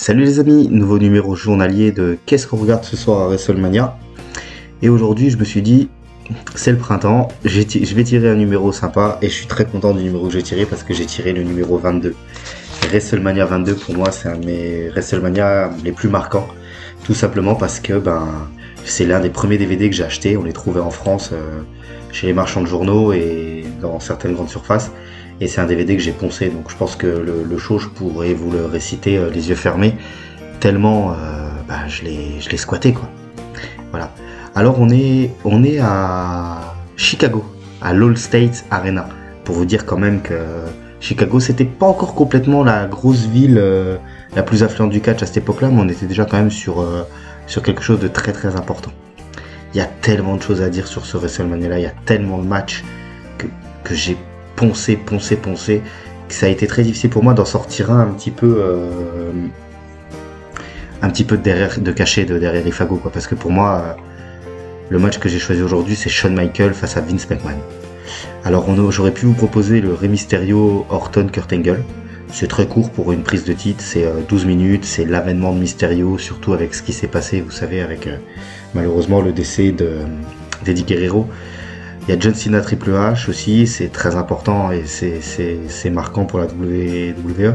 Salut les amis, nouveau numéro journalier de Qu'est-ce qu'on regarde ce soir à WrestleMania. Et aujourd'hui je me suis dit, c'est le printemps, je vais tirer un numéro sympa et je suis très content du numéro que j'ai tiré parce que j'ai tiré le numéro 22. WrestleMania 22 pour moi c'est un de mes WrestleMania les plus marquants. Tout simplement parce que c'est l'un des premiers DVD que j'ai acheté, on les trouvait en France chez les marchands de journaux et dans certaines grandes surfaces. Et c'est un DVD que j'ai poncé, donc je pense que le show, je pourrais vous le réciter les yeux fermés, tellement je l'ai squatté quoi. Voilà. Alors on est à Chicago, à l'Allstate Arena, pour vous dire quand même que Chicago c'était pas encore complètement la grosse ville la plus influente du catch à cette époque-là, mais on était déjà quand même sur quelque chose de très très important. Il y a tellement de choses à dire sur ce WrestleMania là, il y a tellement de matchs que j'ai poncé, que ça a été très difficile pour moi d'en sortir un petit peu derrière les fagots quoi, parce que pour moi le match que j'ai choisi aujourd'hui c'est Shawn Michaels face à Vince McMahon. Alors j'aurais pu vous proposer le Rey Mysterio Orton Kurt Angle, c'est très court pour une prise de titre, c'est 12 minutes, c'est l'avènement de Mysterio, surtout avec ce qui s'est passé, vous savez, avec malheureusement le décès d'Eddie Guerrero. Il y a John Cena Triple H aussi, c'est très important et c'est marquant pour la WWE.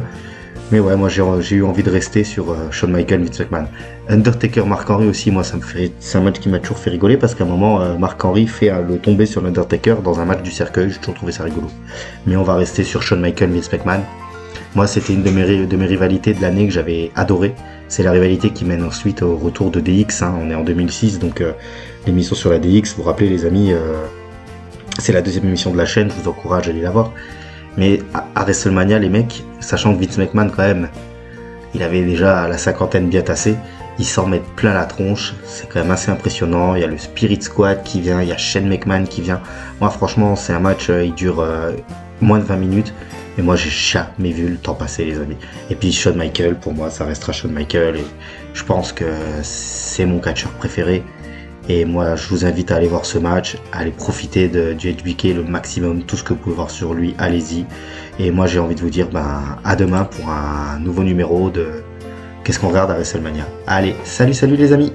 Mais ouais, moi j'ai eu envie de rester sur Shawn Michaels, Vince McMahon. Undertaker, Mark Henry aussi, moi c'est un match qui m'a toujours fait rigoler parce qu'à un moment Mark Henry fait le tomber sur l'Undertaker dans un match du cercueil, j'ai toujours trouvé ça rigolo. Mais on va rester sur Shawn Michaels, Vince McMahon. Moi c'était une de mes rivalités de l'année que j'avais adoré. C'est la rivalité qui mène ensuite au retour de DX, hein. On est en 2006, donc l'émission sur la DX, vous vous rappelez les amis, c'est la deuxième émission de la chaîne, je vous encourage à aller la voir. Mais à WrestleMania, les mecs, sachant que Vince McMahon quand même, il avait déjà la cinquantaine bien tassée, il s'en met plein la tronche, c'est quand même assez impressionnant. Il y a le Spirit Squad qui vient, il y a Shane McMahon qui vient. Moi franchement c'est un match, il dure moins de 20 minutes, mais moi j'ai jamais vu le temps passer les amis. Et puis Shawn Michaels, pour moi ça restera Shawn Michaels, et je pense que c'est mon catcheur préféré. Et moi, je vous invite à aller voir ce match, à aller profiter du HBK le maximum, tout ce que vous pouvez voir sur lui, allez-y. Et moi, j'ai envie de vous dire à demain pour un nouveau numéro de Qu'est-ce qu'on regarde à WrestleMania. Allez, salut les amis!